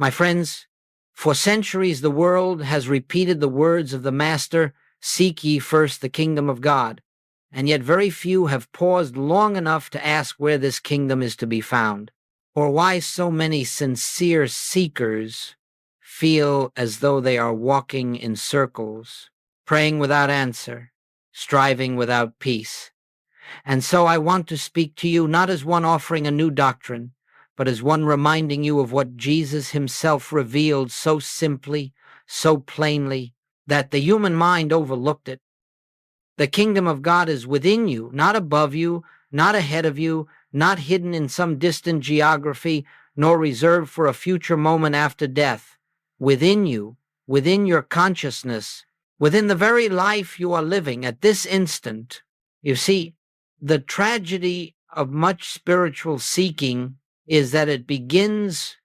My friends, for centuries the world has repeated the words of the Master, "Seek ye first the kingdom of God," and yet very few have paused long enough to ask where this kingdom is to be found, or why so many sincere seekers feel as though they are walking in circles, praying without answer, striving without peace. And so I want to speak to you not as one offering a new doctrine, but as one reminding you of what Jesus himself revealed so simply, so plainly, that the human mind overlooked it. The kingdom of God is within you, not above you, not ahead of you, not hidden in some distant geography, nor reserved for a future moment after death. Within you, within your consciousness, within the very life you are living at this instant. You see, the tragedy of much spiritual seeking is that it begins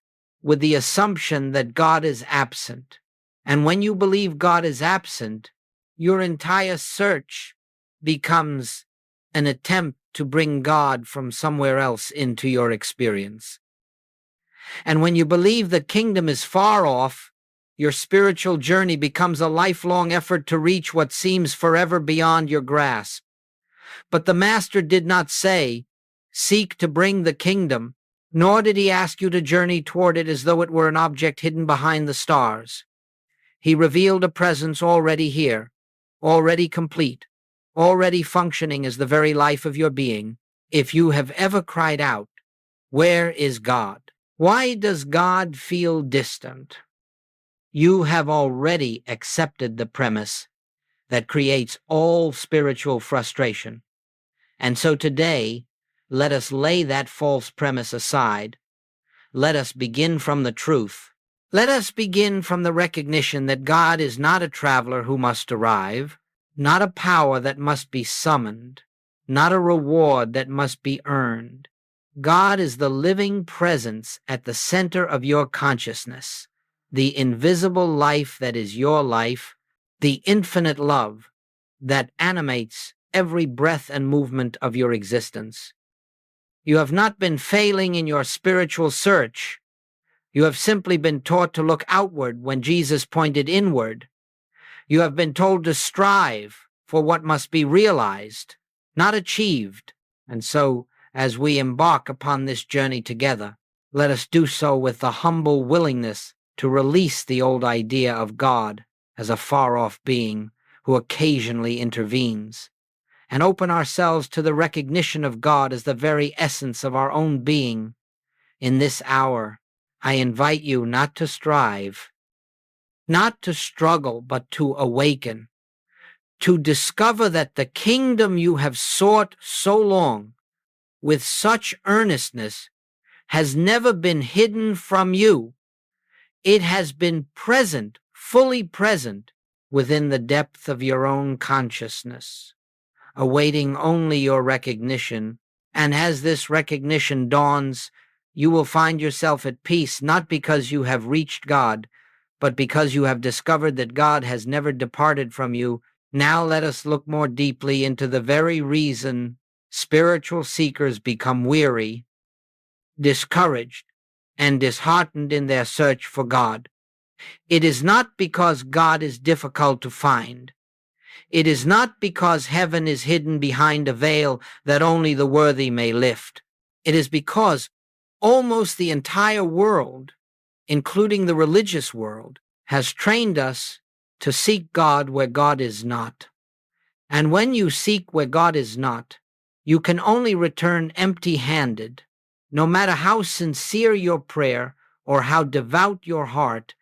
with the assumption that God is absent. And when you believe God is absent, your entire search becomes an attempt to bring God from somewhere else into your experience. And when you believe the kingdom is far off, your spiritual journey becomes a lifelong effort to reach what seems forever beyond your grasp. But the Master did not say, "Seek to bring the kingdom," nor did he ask you to journey toward it as though it were an object hidden behind the stars. He revealed a presence already here, already complete, already functioning as the very life of your being. If you have ever cried out, "Where is God? Why does God feel distant?" you have already accepted the premise that creates all spiritual frustration. And so today, let us lay that false premise aside. Let us begin from the truth. Let us begin from the recognition that God is not a traveler who must arrive, not a power that must be summoned, not a reward that must be earned. God is the living presence at the center of your consciousness, the invisible life that is your life, the infinite love that animates every breath and movement of your existence. You have not been failing in your spiritual search. You have simply been taught to look outward when Jesus pointed inward. You have been told to strive for what must be realized, not achieved. And so, as we embark upon this journey together, let us do so with the humble willingness to release the old idea of God as a far-off being who occasionally intervenes, and open ourselves to the recognition of God as the very essence of our own being. In this hour, I invite you not to strive, not to struggle, but to awaken, to discover that the kingdom you have sought so long with such earnestness has never been hidden from you. It has been present, fully present, within the depth of your own consciousness, awaiting only your recognition. And as this recognition dawns, you will find yourself at peace, not because you have reached God, but because you have discovered that God has never departed from you. Now let us look more deeply into the very reason spiritual seekers become weary, discouraged, and disheartened in their search for God. It is not because God is difficult to find. It is not because heaven is hidden behind a veil that only the worthy may lift. It is because almost the entire world, including the religious world, has trained us to seek God where God is not. And when you seek where God is not, you can only return empty-handed. No matter how sincere your prayer or how devout your heart,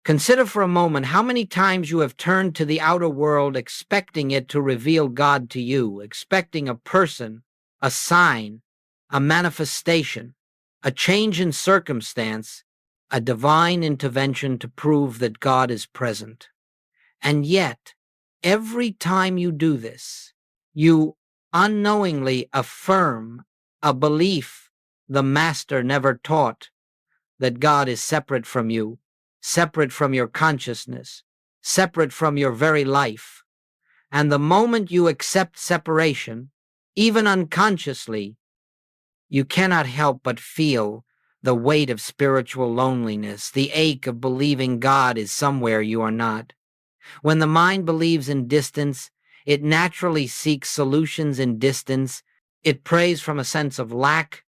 consider for a moment how many times you have turned to the outer world expecting it to reveal God to you, expecting a person, a sign, a manifestation, a change in circumstance, a divine intervention to prove that God is present. And yet, every time you do this, you unknowingly affirm a belief the Master never taught, that God is separate from you, separate from your consciousness, separate from your very life. And the moment you accept separation, even unconsciously, you cannot help but feel the weight of spiritual loneliness, the ache of believing God is somewhere you are not. When the mind believes in distance, it naturally seeks solutions in distance. It prays from a sense of lack.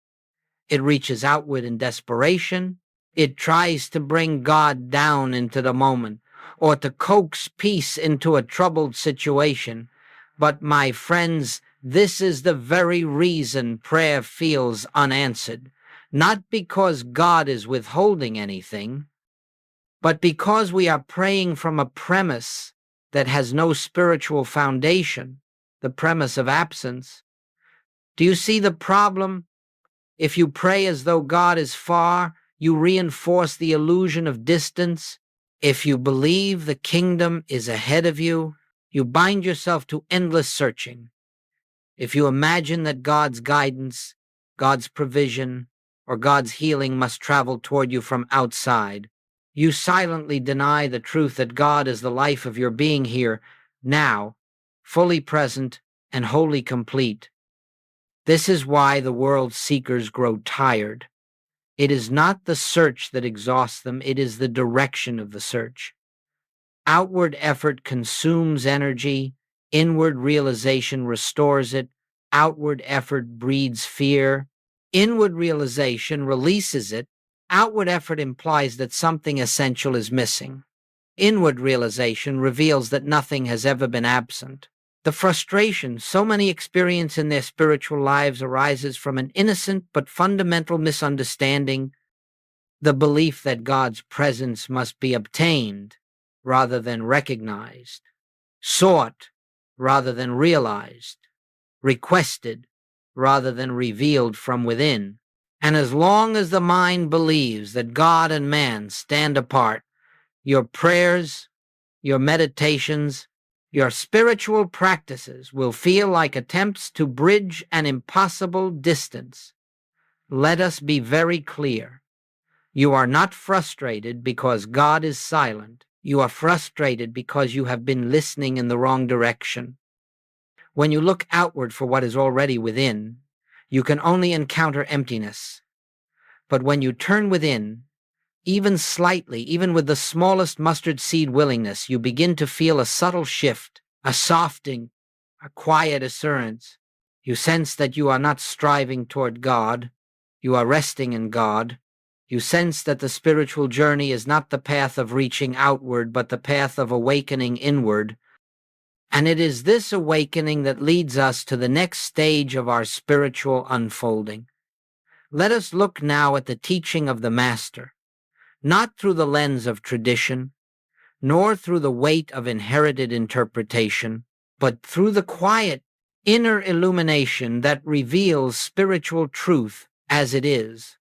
It reaches outward in desperation. It tries to bring God down into the moment or to coax peace into a troubled situation. But my friends, this is the very reason prayer feels unanswered. Not because God is withholding anything, but because we are praying from a premise that has no spiritual foundation, the premise of absence. Do you see the problem? If you pray as though God is far, you reinforce the illusion of distance. If you believe the kingdom is ahead of you, you bind yourself to endless searching. If you imagine that God's guidance, God's provision, or God's healing must travel toward you from outside, you silently deny the truth that God is the life of your being here, now, fully present and wholly complete. This is why the world's seekers grow tired. It is not the search that exhausts them, it is the direction of the search. Outward effort consumes energy, inward realization restores it, outward effort breeds fear, inward realization releases it, outward effort implies that something essential is missing. Inward realization reveals that nothing has ever been absent. The frustration so many experience in their spiritual lives arises from an innocent but fundamental misunderstanding, the belief that God's presence must be obtained rather than recognized, sought rather than realized, requested rather than revealed from within. And as long as the mind believes that God and man stand apart, your prayers, your meditations, your spiritual practices will feel like attempts to bridge an impossible distance. Let us be very clear. You are not frustrated because God is silent. You are frustrated because you have been listening in the wrong direction. When you look outward for what is already within, you can only encounter emptiness. But when you turn within, even slightly, even with the smallest mustard seed willingness, you begin to feel a subtle shift, a softening, a quiet assurance. You sense that you are not striving toward God, you are resting in God. You sense that the spiritual journey is not the path of reaching outward, but the path of awakening inward. And it is this awakening that leads us to the next stage of our spiritual unfolding. Let us look now at the teaching of the Master, not through the lens of tradition, nor through the weight of inherited interpretation, but through the quiet inner illumination that reveals spiritual truth as it is.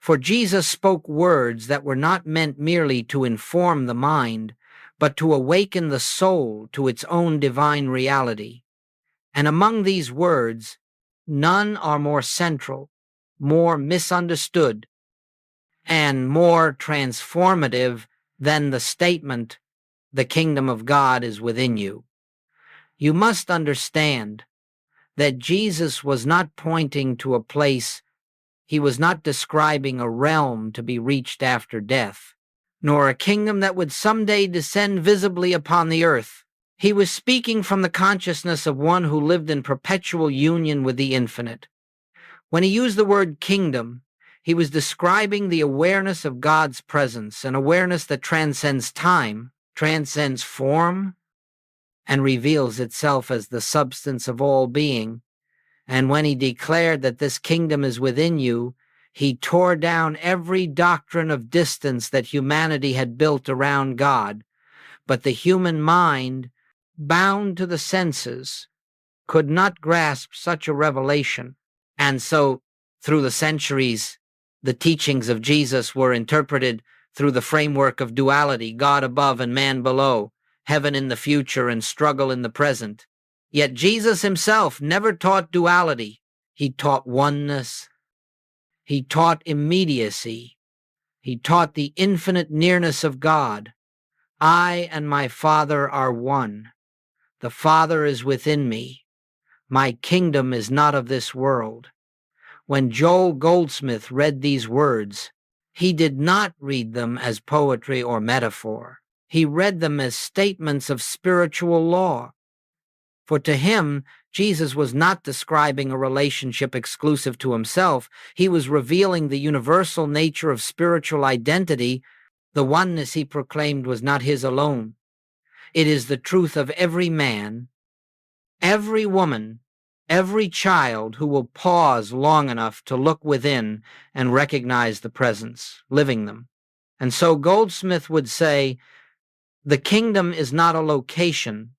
For Jesus spoke words that were not meant merely to inform the mind, but to awaken the soul to its own divine reality. And among these words, none are more central, more misunderstood, and more transformative than the statement, "The kingdom of God is within you." You must understand that Jesus was not pointing to a place. He was not describing a realm to be reached after death, nor a kingdom that would someday descend visibly upon the earth. He was speaking from the consciousness of one who lived in perpetual union with the infinite. When he used the word kingdom, he was describing the awareness of God's presence, an awareness that transcends time, transcends form, and reveals itself as the substance of all being. And when he declared that this kingdom is within you, he tore down every doctrine of distance that humanity had built around God. But the human mind, bound to the senses, could not grasp such a revelation. And so, through the centuries, the teachings of Jesus were interpreted through the framework of duality, God above and man below, heaven in the future and struggle in the present. Yet Jesus himself never taught duality. He taught oneness. He taught immediacy. He taught the infinite nearness of God. I and my Father are one. The Father is within me. My kingdom is not of this world. When Joel Goldsmith read these words, he did not read them as poetry or metaphor. He read them as statements of spiritual law. For to him, Jesus was not describing a relationship exclusive to himself. He was revealing the universal nature of spiritual identity. The oneness he proclaimed was not his alone. It is the truth of every man, every woman, every child who will pause long enough to look within and recognize the presence, living them. And so Goldsmith would say, the kingdom is not a location,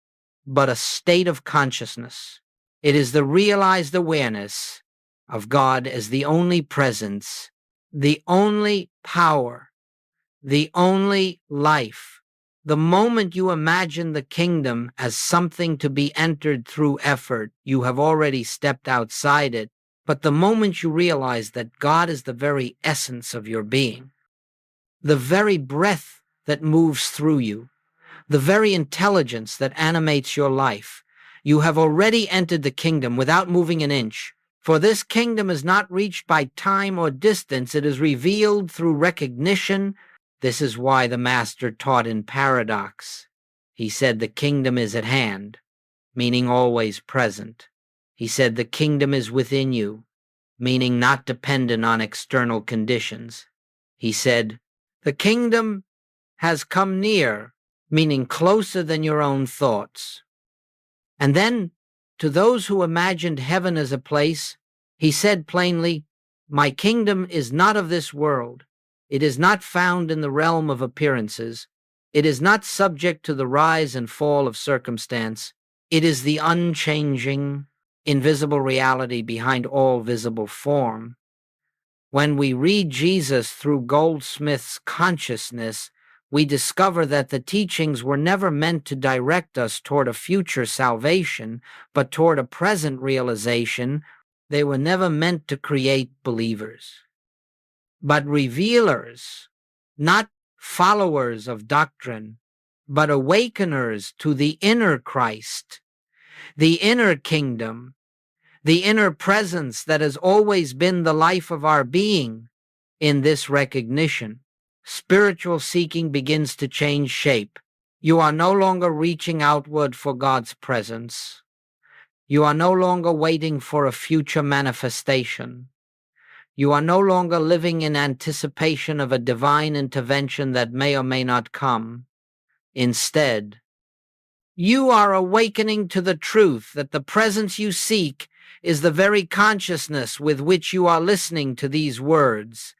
but a state of consciousness. It is the realized awareness of God as the only presence, the only power, the only life. The moment you imagine the kingdom as something to be entered through effort, you have already stepped outside it. But the moment you realize that God is the very essence of your being, the very breath that moves through you, the very intelligence that animates your life, you have already entered the kingdom without moving an inch. For this kingdom is not reached by time or distance. It is revealed through recognition. This is why the Master taught in paradox. He said the kingdom is at hand, meaning always present. He said the kingdom is within you, meaning not dependent on external conditions. He said the kingdom has come near, meaning closer than your own thoughts. And then, to those who imagined heaven as a place, he said plainly, my kingdom is not of this world. It is not found in the realm of appearances. It is not subject to the rise and fall of circumstance. It is the unchanging, invisible reality behind all visible form. When we read Jesus through Goldsmith's consciousness, we discover that the teachings were never meant to direct us toward a future salvation, but toward a present realization. They were never meant to create believers, but revealers, not followers of doctrine, but awakeners to the inner Christ, the inner kingdom, the inner presence that has always been the life of our being. In this recognition, spiritual seeking begins to change shape. You are no longer reaching outward for God's presence. You are no longer waiting for a future manifestation. You are no longer living in anticipation of a divine intervention that may or may not come. Instead, you are awakening to the truth that the presence you seek is the very consciousness with which you are listening to these words.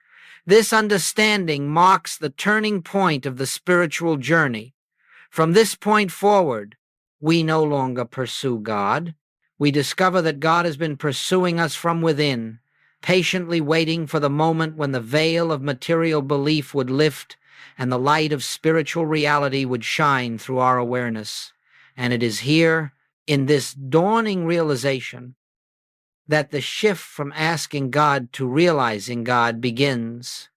This understanding marks the turning point of the spiritual journey. From this point forward, we no longer pursue God. We discover that God has been pursuing us from within, patiently waiting for the moment when the veil of material belief would lift and the light of spiritual reality would shine through our awareness. And it is here, in this dawning realization, that the shift from asking God to realizing God begins.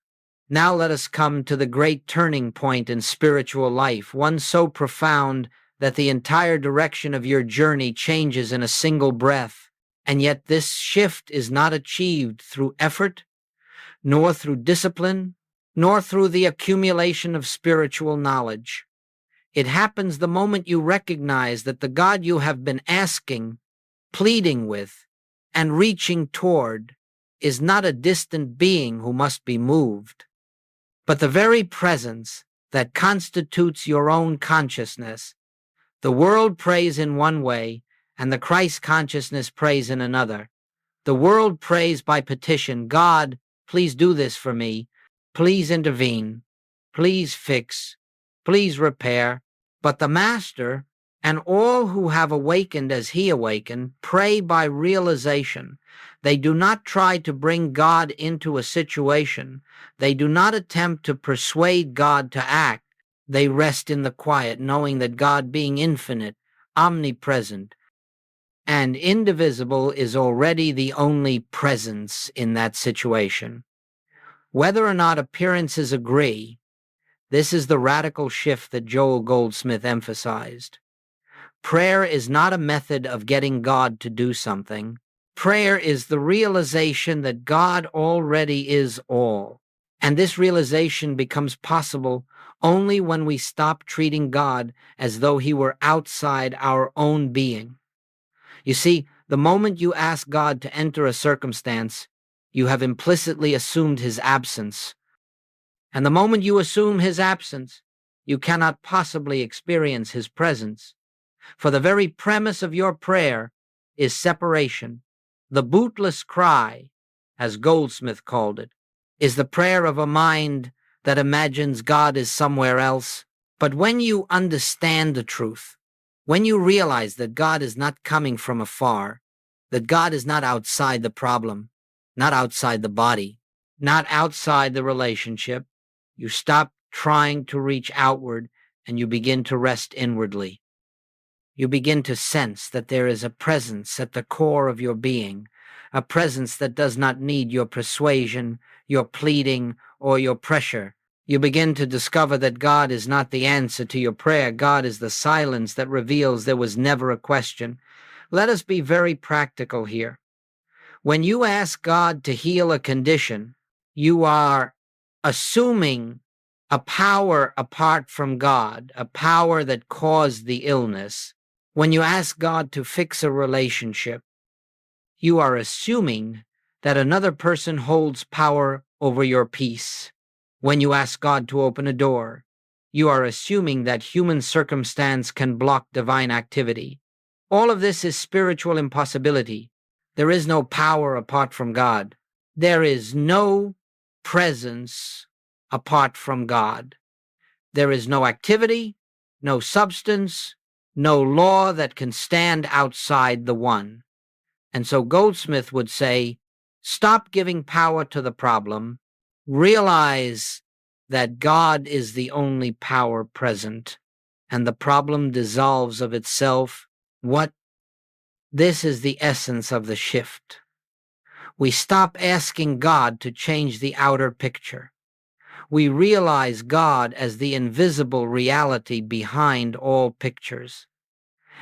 Now let us come to the great turning point in spiritual life, one so profound that the entire direction of your journey changes in a single breath. And yet this shift is not achieved through effort, nor through discipline, nor through the accumulation of spiritual knowledge. It happens the moment you recognize that the God you have been asking, pleading with, and reaching toward is not a distant being who must be moved, but the very presence that constitutes your own consciousness. The world prays in one way, and the Christ consciousness prays in another. The world prays by petition, God, please do this for me. Please intervene. Please fix. Please repair. But the Master and all who have awakened as he awakened pray by realization. They do not try to bring God into a situation. They do not attempt to persuade God to act. They rest in the quiet, knowing that God, being infinite, omnipresent, and indivisible, is already the only presence in that situation. Whether or not appearances agree, this is the radical shift that Joel Goldsmith emphasized. Prayer is not a method of getting God to do something. Prayer is the realization that God already is all. And this realization becomes possible only when we stop treating God as though he were outside our own being. You see, the moment you ask God to enter a circumstance, you have implicitly assumed his absence. And the moment you assume his absence, you cannot possibly experience his presence. For the very premise of your prayer is separation. The bootless cry, as Goldsmith called it, is the prayer of a mind that imagines God is somewhere else. But when you understand the truth, when you realize that God is not coming from afar, that God is not outside the problem, not outside the body, not outside the relationship, you stop trying to reach outward and you begin to rest inwardly. You begin to sense that there is a presence at the core of your being, a presence that does not need your persuasion, your pleading, or your pressure. You begin to discover that God is not the answer to your prayer. God is the silence that reveals there was never a question. Let us be very practical here. When you ask God to heal a condition, you are assuming a power apart from God, a power that caused the illness. When you ask God to fix a relationship, you are assuming that another person holds power over your peace. When you ask God to open a door, you are assuming that human circumstance can block divine activity. All of this is spiritual impossibility. There is no power apart from God. There is no presence apart from God. There is no activity, no substance, no law that can stand outside the one. And so Goldsmith would say, stop giving power to the problem, realize that God is the only power present, and the problem dissolves of itself. This is the essence of the shift. We stop asking God to change the outer picture. We realize God as the invisible reality behind all pictures.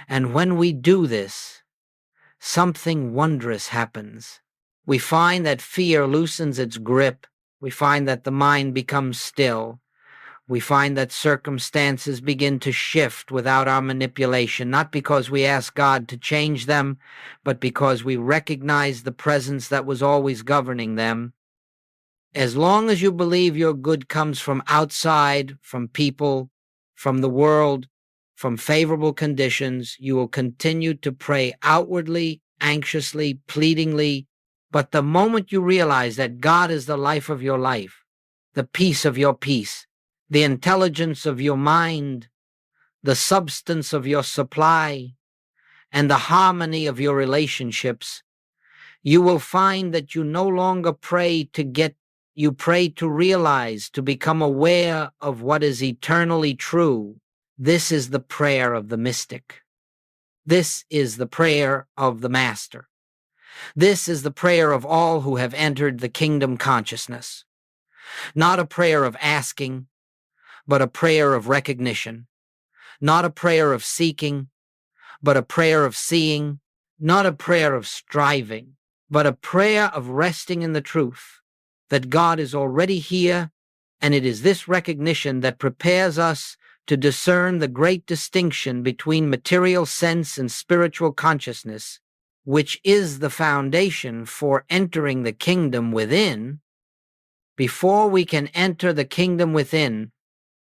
And when we do this, something wondrous happens. We find that fear loosens its grip. We find that the mind becomes still. We find that circumstances begin to shift without our manipulation, not because we ask God to change them, but because we recognize the presence that was always governing them. As long as you believe your good comes from outside, from people, from the world, from favorable conditions, you will continue to pray outwardly, anxiously, pleadingly. But the moment you realize that God is the life of your life, the peace of your peace, the intelligence of your mind, the substance of your supply, and the harmony of your relationships, you will find that you no longer pray to get, you pray to realize, to become aware of what is eternally true. This is the prayer of the mystic. This is the prayer of the master. This is the prayer of all who have entered the kingdom consciousness. Not a prayer of asking, but a prayer of recognition. Not a prayer of seeking, but a prayer of seeing. Not a prayer of striving, but a prayer of resting in the truth that God is already here, and it is this recognition that prepares us to discern the great distinction between material sense and spiritual consciousness, which is the foundation for entering the kingdom within. Before we can enter the kingdom within,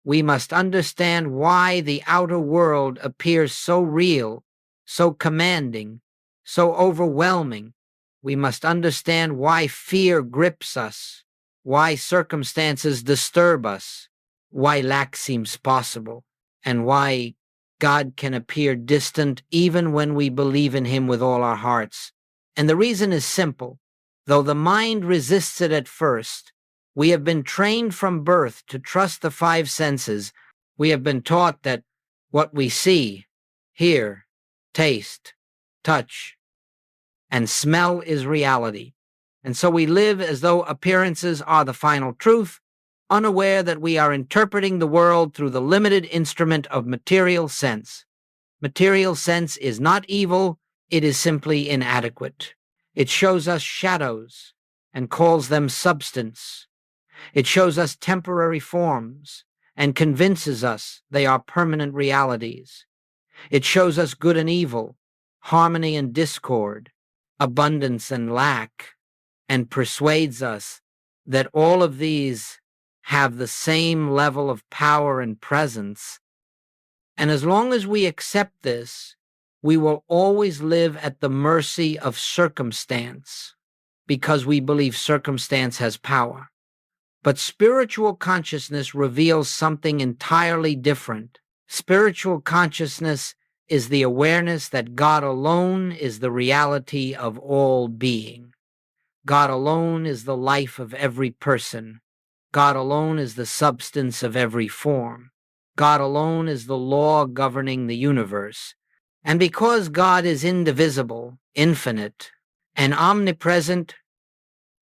we must understand why the outer world appears so real, so commanding, so overwhelming. We must understand why fear grips us, why circumstances disturb us, why lack seems possible, and why God can appear distant even when we believe in him with all our hearts. And the reason is simple. Though the mind resists it at first, we have been trained from birth to trust the five senses. We have been taught that what we see, hear, taste, touch, and smell is reality. And so we live as though appearances are the final truth, unaware that we are interpreting the world through the limited instrument of material sense. Material sense is not evil, it is simply inadequate. It shows us shadows and calls them substance. It shows us temporary forms and convinces us they are permanent realities. It shows us good and evil, harmony and discord, abundance and lack, and persuades us that all of these have the same level of power and presence. And as long as we accept this, we will always live at the mercy of circumstance because we believe circumstance has power. But spiritual consciousness reveals something entirely different. Spiritual consciousness is the awareness that God alone is the reality of all being. God alone is the life of every person. God alone is the substance of every form. God alone is the law governing the universe. And because God is indivisible, infinite, and omnipresent,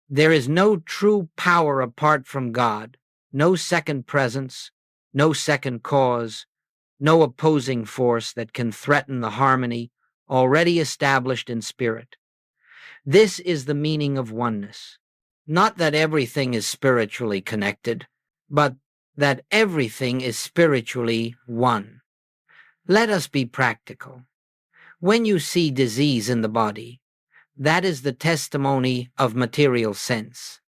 there is no true power apart from God, no second presence, no second cause, no opposing force that can threaten the harmony already established in spirit. This is the meaning of oneness. Not that everything is spiritually connected, but that everything is spiritually one. Let us be practical. When you see disease in the body, that is the testimony of material sense.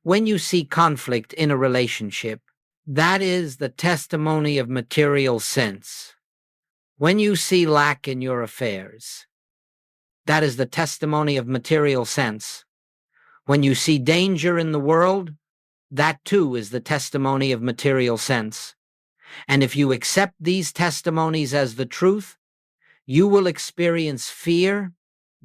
When you see conflict in a relationship, that is the testimony of material sense. When you see lack in your affairs, that is the testimony of material sense. When you see danger in the world, that too is the testimony of material sense. And if you accept these testimonies as the truth, you will experience fear,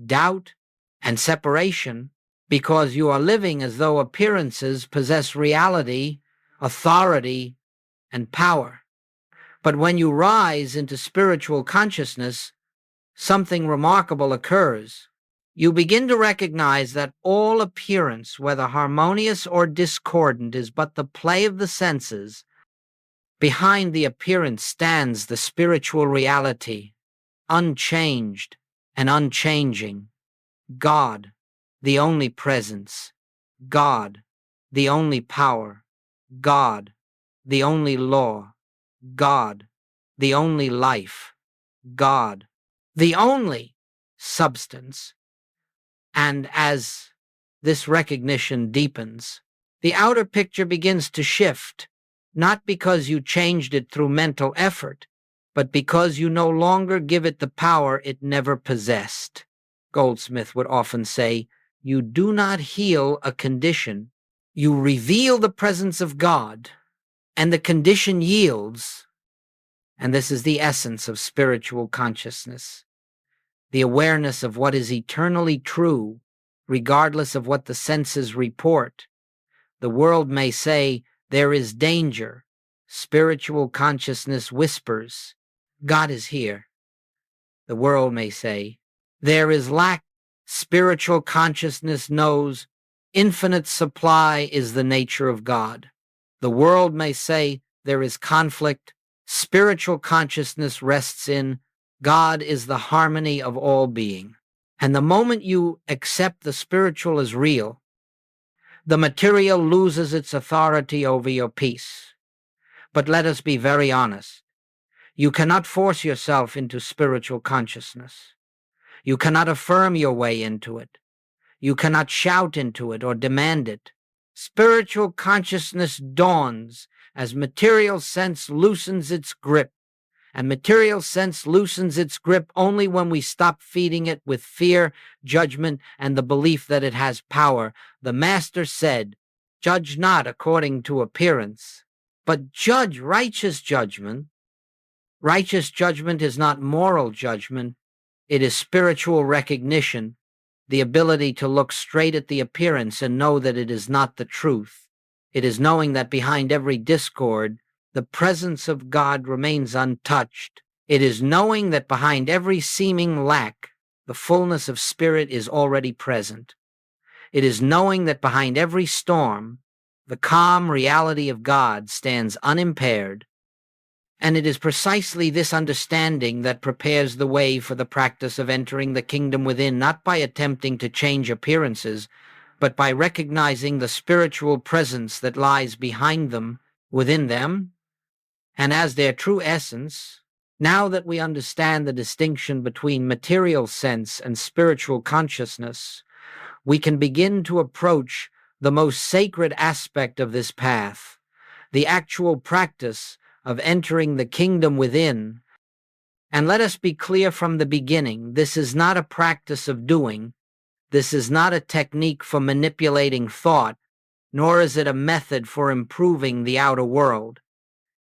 doubt, and separation because you are living as though appearances possess reality, authority, and power. But when you rise into spiritual consciousness, something remarkable occurs. You begin to recognize that all appearance, whether harmonious or discordant, is but the play of the senses. Behind the appearance stands the spiritual reality, unchanged and unchanging. God, the only presence. God, the only power. God, the only law. God, the only life. God, the only substance. And as this recognition deepens, the outer picture begins to shift, not because you changed it through mental effort, but because you no longer give it the power it never possessed. Goldsmith would often say, "You do not heal a condition, you reveal the presence of God, and the condition yields." And this is the essence of spiritual consciousness. The awareness of what is eternally true, regardless of what the senses report. The world may say, there is danger. Spiritual consciousness whispers, God is here. The world may say, there is lack. Spiritual consciousness knows infinite supply is the nature of God. The world may say, there is conflict. Spiritual consciousness rests in God is the harmony of all being. And the moment you accept the spiritual as real, the material loses its authority over your peace. But let us be very honest. You cannot force yourself into spiritual consciousness. You cannot affirm your way into it. You cannot shout into it or demand it. Spiritual consciousness dawns as material sense loosens its grip. And material sense loosens its grip only when we stop feeding it with fear, judgment, and the belief that it has power. The Master said, judge not according to appearance, but judge righteous judgment. Righteous judgment is not moral judgment. It is spiritual recognition, the ability to look straight at the appearance and know that it is not the truth. It is knowing that behind every discord, the presence of God remains untouched. It is knowing that behind every seeming lack, the fullness of spirit is already present. It is knowing that behind every storm, the calm reality of God stands unimpaired. And it is precisely this understanding that prepares the way for the practice of entering the kingdom within, not by attempting to change appearances, but by recognizing the spiritual presence that lies behind them, within them, and as their true essence. Now that we understand the distinction between material sense and spiritual consciousness, we can begin to approach the most sacred aspect of this path, the actual practice of entering the kingdom within. And let us be clear from the beginning, this is not a practice of doing, this is not a technique for manipulating thought, nor is it a method for improving the outer world.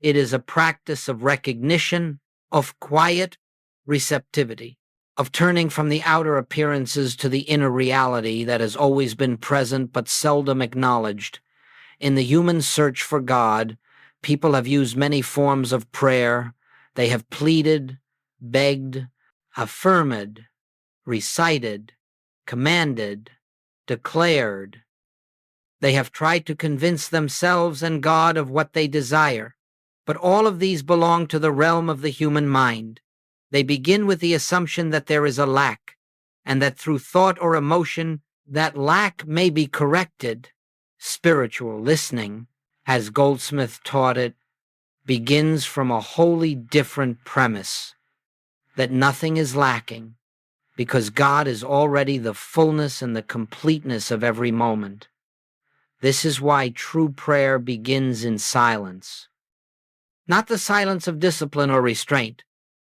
It is a practice of recognition, of quiet receptivity, of turning from the outer appearances to the inner reality that has always been present but seldom acknowledged. In the human search for God, people have used many forms of prayer. They have pleaded, begged, affirmed, recited, commanded, declared. They have tried to convince themselves and God of what they desire. But all of these belong to the realm of the human mind. They begin with the assumption that there is a lack, and that through thought or emotion, that lack may be corrected. Spiritual listening, as Goldsmith taught it, begins from a wholly different premise, that nothing is lacking, because God is already the fullness and the completeness of every moment. This is why true prayer begins in silence. Not the silence of discipline or restraint,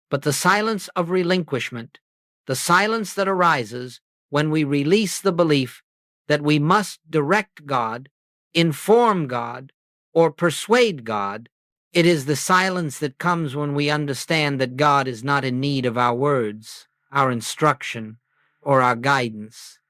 but the silence of relinquishment, the silence that arises when we release the belief that we must direct God, inform God, or persuade God. It is the silence that comes when we understand that God is not in need of our words, our instruction, or our guidance.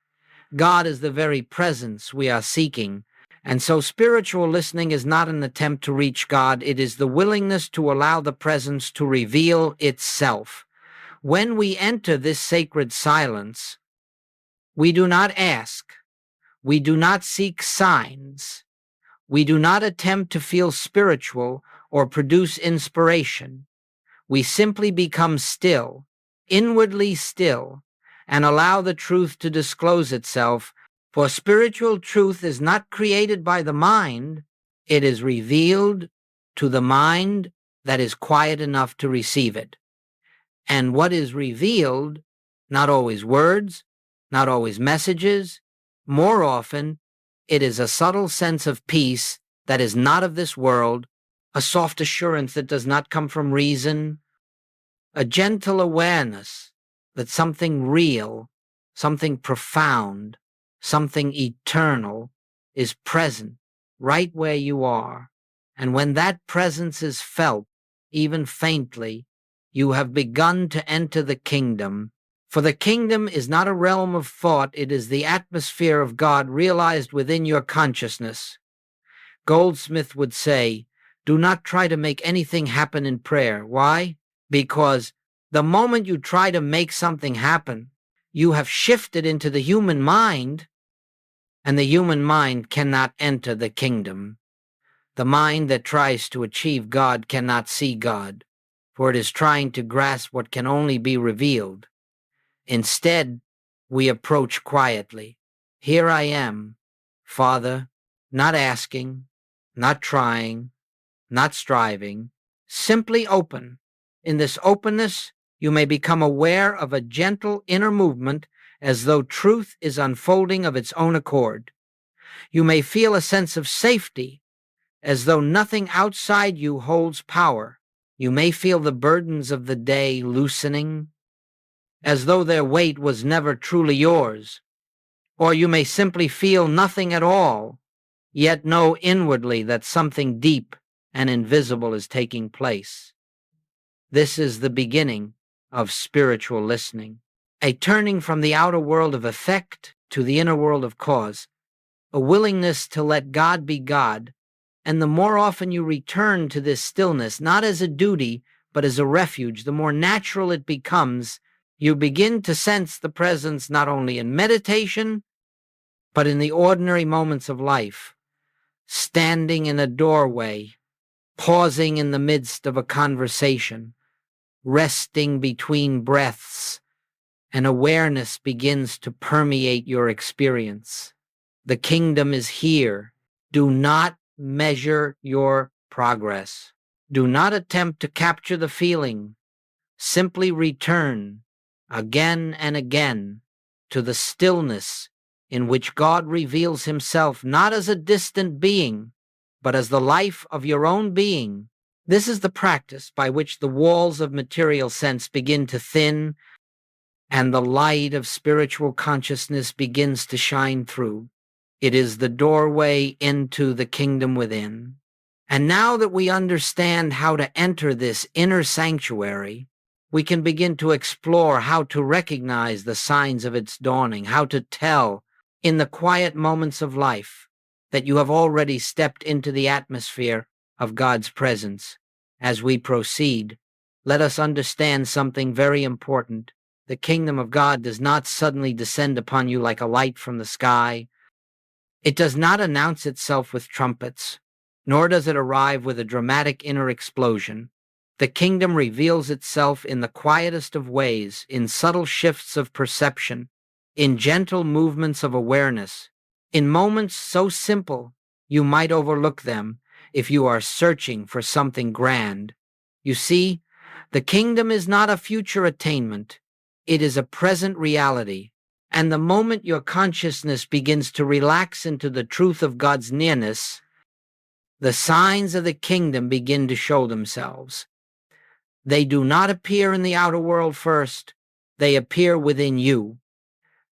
God is the very presence we are seeking. And so spiritual listening is not an attempt to reach God, it is the willingness to allow the presence to reveal itself. When we enter this sacred silence, we do not ask, we do not seek signs, we do not attempt to feel spiritual or produce inspiration. We simply become still, inwardly still, and allow the truth to disclose itself. For spiritual truth is not created by the mind, it is revealed to the mind that is quiet enough to receive it. And what is revealed, not always words, not always messages, more often, it is a subtle sense of peace that is not of this world, a soft assurance that does not come from reason, a gentle awareness that something real, something profound, something eternal is present right where you are. And when that presence is felt, even faintly, you have begun to enter the kingdom. For the kingdom is not a realm of thought, it is the atmosphere of God realized within your consciousness. Goldsmith would say, do not try to make anything happen in prayer. Why? Because the moment you try to make something happen, you have shifted into the human mind, and the human mind cannot enter the kingdom. The mind that tries to achieve God cannot see God, for it is trying to grasp what can only be revealed. Instead, we approach quietly. Here I am, Father, not asking, not trying, not striving, simply open. In this openness, you may become aware of a gentle inner movement as though truth is unfolding of its own accord. You may feel a sense of safety, as though nothing outside you holds power. You may feel the burdens of the day loosening, as though their weight was never truly yours. Or you may simply feel nothing at all, yet know inwardly that something deep and invisible is taking place. This is the beginning of spiritual listening, a turning from the outer world of effect to the inner world of cause, a willingness to let God be God. And the more often you return to this stillness, not as a duty, but as a refuge, the more natural it becomes. You begin to sense the presence not only in meditation, but in the ordinary moments of life, standing in a doorway, pausing in the midst of a conversation, resting between breaths, and awareness begins to permeate your experience. The kingdom is here. Do not measure your progress. Do not attempt to capture the feeling. Simply return again and again to the stillness in which God reveals himself not as a distant being, but as the life of your own being. This is the practice by which the walls of material sense begin to thin and the light of spiritual consciousness begins to shine through. It is the doorway into the kingdom within. And now that we understand how to enter this inner sanctuary, we can begin to explore how to recognize the signs of its dawning, how to tell in the quiet moments of life that you have already stepped into the atmosphere of God's presence. As we proceed, let us understand something very important. The kingdom of God does not suddenly descend upon you like a light from the sky. It does not announce itself with trumpets, nor does it arrive with a dramatic inner explosion. The kingdom reveals itself in the quietest of ways, in subtle shifts of perception, in gentle movements of awareness, in moments so simple you might overlook them if you are searching for something grand. You see, the kingdom is not a future attainment. It is a present reality. And the moment your consciousness begins to relax into the truth of God's nearness, the signs of the kingdom begin to show themselves. They do not appear in the outer world first. They appear within you.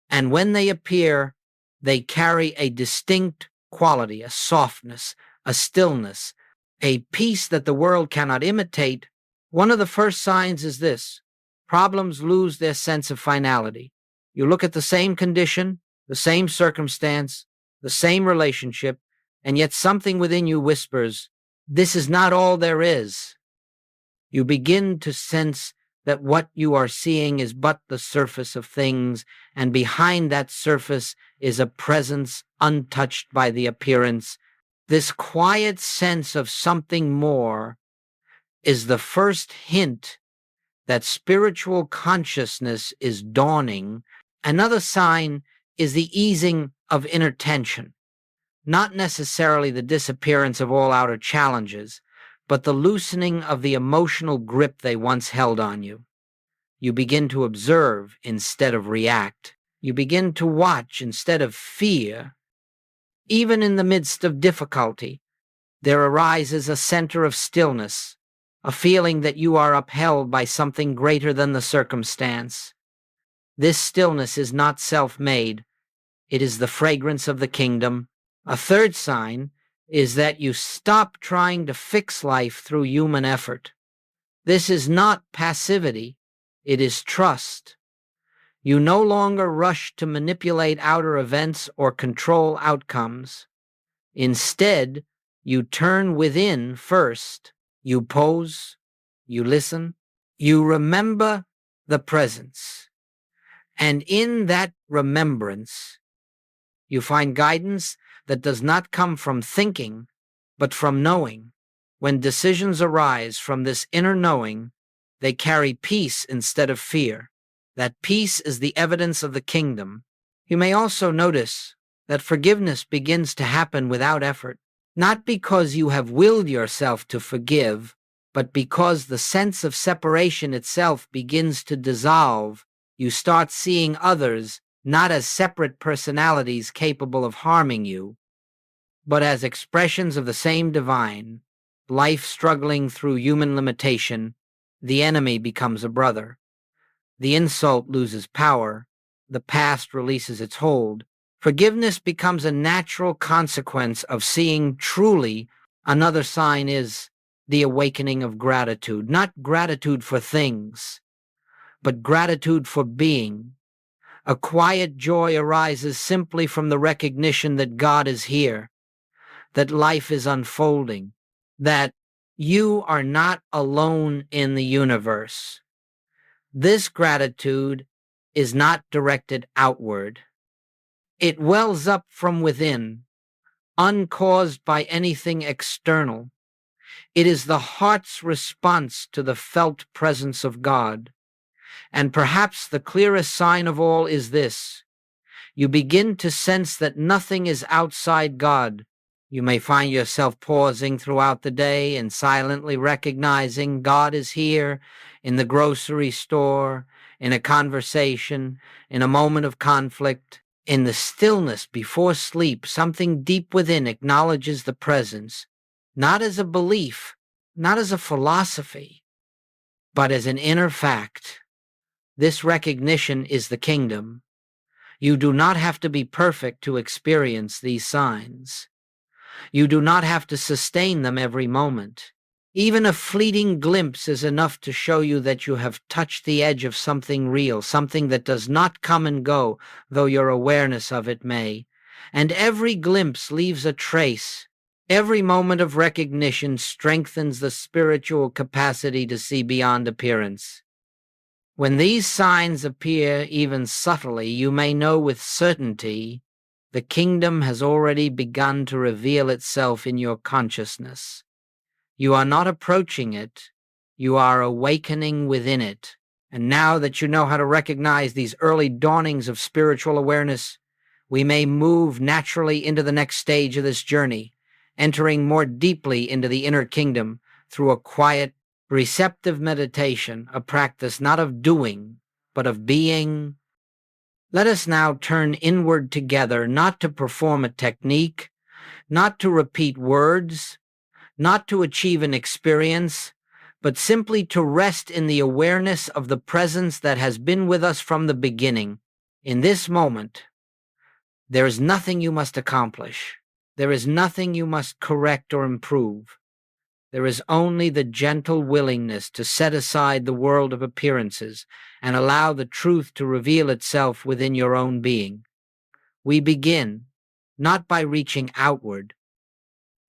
And when they appear, they carry a distinct quality, a softness, a stillness, a peace that the world cannot imitate. One of the first signs is this: problems lose their sense of finality. You look at the same condition, the same circumstance, the same relationship, and yet something within you whispers, "This is not all there is." You begin to sense that what you are seeing is but the surface of things, and behind that surface is a presence untouched by the appearance. This quiet sense of something more is the first hint that spiritual consciousness is dawning. Another sign is the easing of inner tension, not necessarily the disappearance of all outer challenges, but the loosening of the emotional grip they once held on you. You begin to observe instead of react. You begin to watch instead of fear. Even in the midst of difficulty, there arises a center of stillness, a feeling that you are upheld by something greater than the circumstance. This stillness is not self-made. It is the fragrance of the kingdom. A third sign is that you stop trying to fix life through human effort. This is not passivity. It is trust. You no longer rush to manipulate outer events or control outcomes. Instead, you turn within first. You pause, you listen, you remember the presence. And in that remembrance, you find guidance that does not come from thinking, but from knowing. When decisions arise from this inner knowing, they carry peace instead of fear. That peace is the evidence of the kingdom. You may also notice that forgiveness begins to happen without effort, not because you have willed yourself to forgive, but because the sense of separation itself begins to dissolve. You start seeing others not as separate personalities capable of harming you, but as expressions of the same divine. Life struggling through human limitation, the enemy becomes a brother. The insult loses power. The past releases its hold. Forgiveness becomes a natural consequence of seeing truly. Another sign is the awakening of gratitude, not gratitude for things, but gratitude for being. A quiet joy arises simply from the recognition that God is here, that life is unfolding, that you are not alone in the universe. This gratitude is not directed outward. It wells up from within, uncaused by anything external. It is the heart's response to the felt presence of God. And perhaps the clearest sign of all is this: you begin to sense that nothing is outside God. You may find yourself pausing throughout the day and silently recognizing God is here in the grocery store, in a conversation, in a moment of conflict. In the stillness before sleep, something deep within acknowledges the presence, not as a belief, not as a philosophy, but as an inner fact. This recognition is the kingdom. You do not have to be perfect to experience these signs. You do not have to sustain them every moment. Even a fleeting glimpse is enough to show you that you have touched the edge of something real, something that does not come and go, though your awareness of it may. And every glimpse leaves a trace. Every moment of recognition strengthens the spiritual capacity to see beyond appearance. When these signs appear even subtly, you may know with certainty the kingdom has already begun to reveal itself in your consciousness. You are not approaching it, you are awakening within it. And now that you know how to recognize these early dawnings of spiritual awareness, we may move naturally into the next stage of this journey, entering more deeply into the inner kingdom through a quiet, receptive meditation, a practice not of doing, but of being. Let us now turn inward together, not to perform a technique, not to repeat words, not to achieve an experience, but simply to rest in the awareness of the presence that has been with us from the beginning. In this moment, there is nothing you must accomplish. There is nothing you must correct or improve. There is only the gentle willingness to set aside the world of appearances and allow the truth to reveal itself within your own being. We begin, not by reaching outward,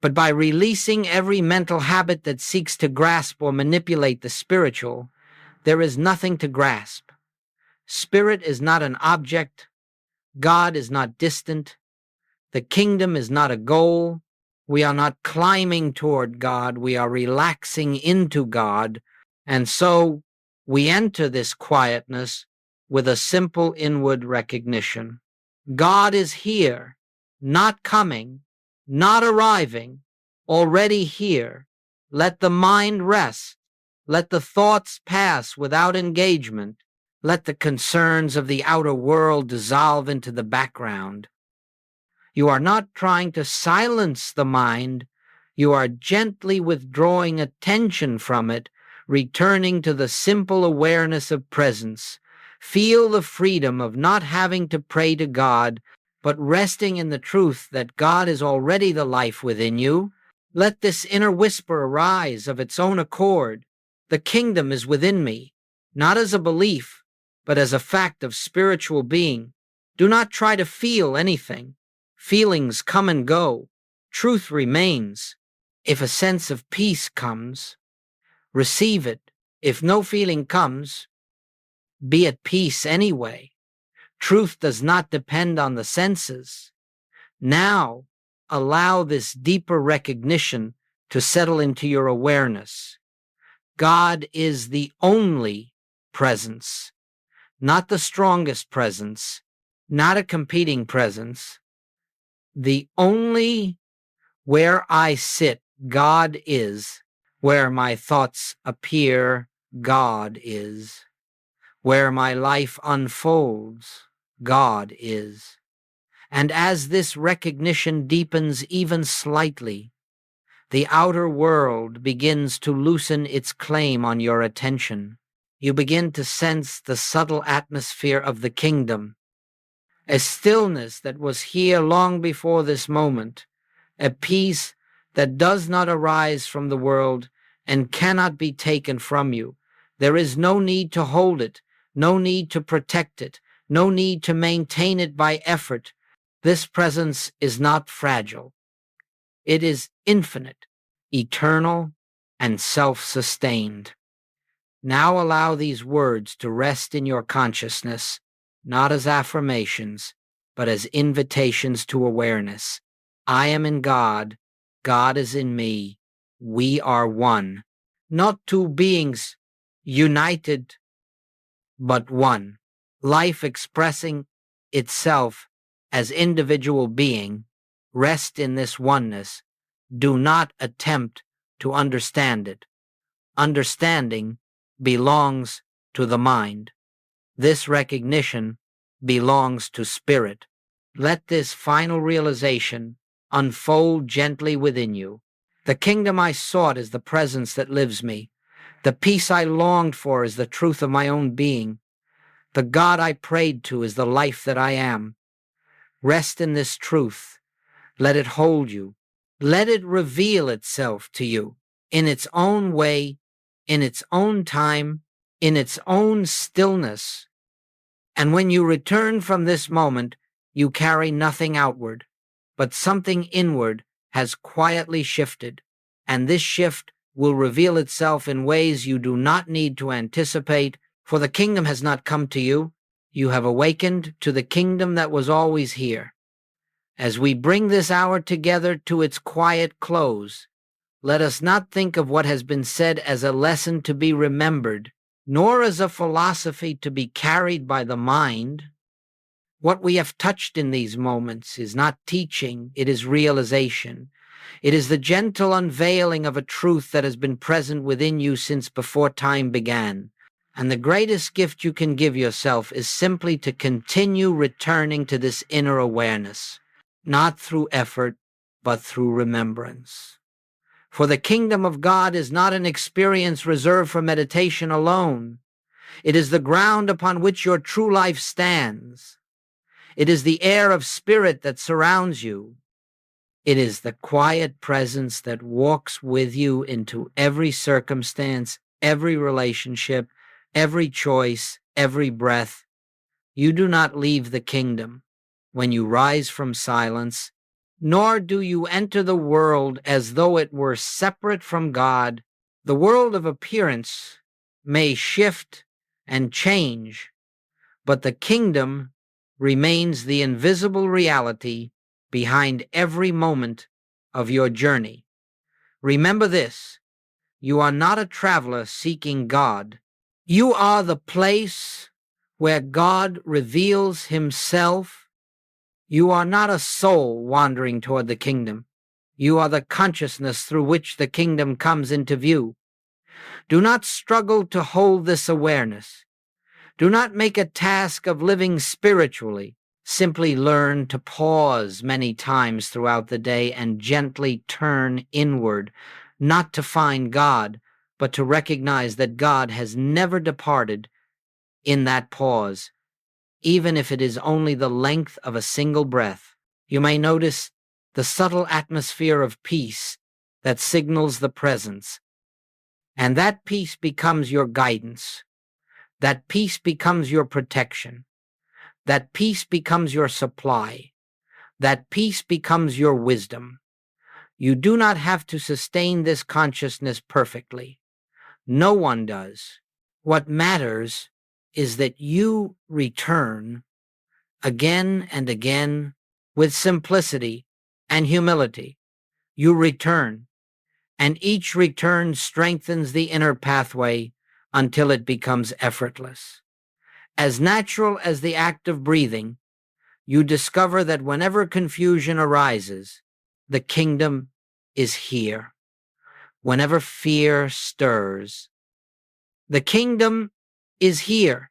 but by releasing every mental habit that seeks to grasp or manipulate the spiritual. There is nothing to grasp. Spirit is not an object. God is not distant. The kingdom is not a goal. We are not climbing toward God. We are relaxing into God. And so we enter this quietness with a simple inward recognition. God is here, not coming, not arriving, already here. Let the mind rest. Let the thoughts pass without engagement. Let the concerns of the outer world dissolve into the background. You are not trying to silence the mind. You are gently withdrawing attention from it, returning to the simple awareness of presence. Feel the freedom of not having to pray to God, but resting in the truth that God is already the life within you. Let this inner whisper arise of its own accord. The kingdom is within me, not as a belief, but as a fact of spiritual being. Do not try to feel anything. Feelings come and go. Truth remains. If a sense of peace comes, receive it. If no feeling comes, be at peace anyway. Truth does not depend on the senses. Now, allow this deeper recognition to settle into your awareness. God is the only presence, not the strongest presence, not a competing presence. The only. Where I sit, God is. Where my thoughts appear, God is. Where my life unfolds, God is. And as this recognition deepens even slightly, the outer world begins to loosen its claim on your attention. You begin to sense the subtle atmosphere of the kingdom, a stillness that was here long before this moment, a peace that does not arise from the world and cannot be taken from you. There is no need to hold it, no need to protect it, no need to maintain it by effort. This presence is not fragile. It is infinite, eternal, and self-sustained. Now allow these words to rest in your consciousness, not as affirmations, but as invitations to awareness. I am in God, God is in me, we are one, not two beings united, but one. Life expressing itself as individual being, rest in this oneness. Do not attempt to understand it. Understanding belongs to the mind. This recognition belongs to spirit. Let this final realization unfold gently within you. The kingdom I sought is the presence that lives me. The peace I longed for is the truth of my own being. The God I prayed to is the life that I am. Rest in this truth. Let it hold you. Let it reveal itself to you in its own way, in its own time, in its own stillness. And when you return from this moment, you carry nothing outward, but something inward has quietly shifted, and this shift will reveal itself in ways you do not need to anticipate, for the kingdom has not come to you. You have awakened to the kingdom that was always here. As we bring this hour together to its quiet close, let us not think of what has been said as a lesson to be remembered, nor as a philosophy to be carried by the mind. What we have touched in these moments is not teaching, it is realization. It is the gentle unveiling of a truth that has been present within you since before time began. And the greatest gift you can give yourself is simply to continue returning to this inner awareness, not through effort, but through remembrance. For the kingdom of God is not an experience reserved for meditation alone. It is the ground upon which your true life stands. It is the air of spirit that surrounds you. It is the quiet presence that walks with you into every circumstance, every relationship, every choice, every breath. You do not leave the kingdom when you rise from silence, nor do you enter the world as though it were separate from God. The world of appearance may shift and change, but the kingdom remains the invisible reality behind every moment of your journey. Remember this: you are not a traveler seeking God. You are the place where God reveals himself. You are not a soul wandering toward the kingdom. You are the consciousness through which the kingdom comes into view. Do not struggle to hold this awareness. Do not make a task of living spiritually. Simply learn to pause many times throughout the day and gently turn inward, not to find God, but to recognize that God has never departed in that pause, even if it is only the length of a single breath. You may notice the subtle atmosphere of peace that signals the presence, and that peace becomes your guidance. That peace becomes your protection. That peace becomes your supply. That peace becomes your wisdom. You do not have to sustain this consciousness perfectly. No one does. What matters is that you return again and again with simplicity and humility. You return, and each return strengthens the inner pathway until it becomes effortless. As natural as the act of breathing, you discover that whenever confusion arises, the kingdom is here. Whenever fear stirs, the kingdom is here.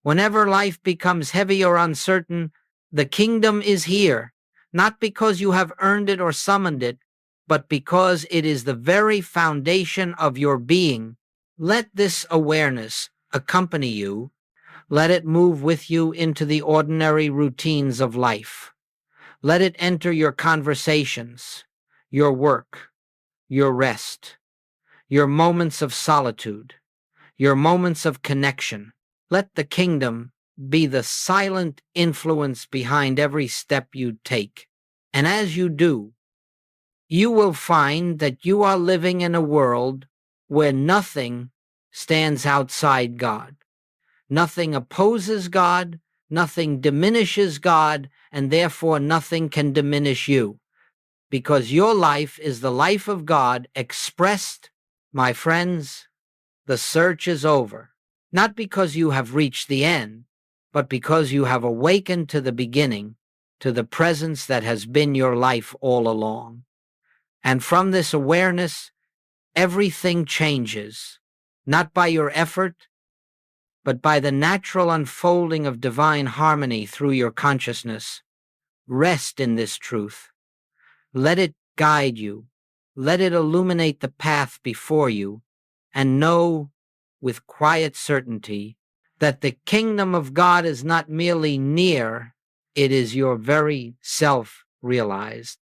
Whenever life becomes heavy or uncertain, the kingdom is here, not because you have earned it or summoned it, but because it is the very foundation of your being. Let this awareness accompany you. Let it move with you into the ordinary routines of life. Let it enter your conversations, your work, your rest, your moments of solitude, your moments of connection. Let the kingdom be the silent influence behind every step you take. And as you do, you will find that you are living in a world where nothing stands outside God. Nothing opposes God, nothing diminishes God, and therefore nothing can diminish you. because your life is the life of God expressed, my friends, the search is over. Not because you have reached the end, but because you have awakened to the beginning, to the presence that has been your life all along. And from this awareness, everything changes, not by your effort, but by the natural unfolding of divine harmony through your consciousness. Rest in this truth. Let it guide you. Let it illuminate the path before you, and know with quiet certainty that the kingdom of God is not merely near, it is your very self realized.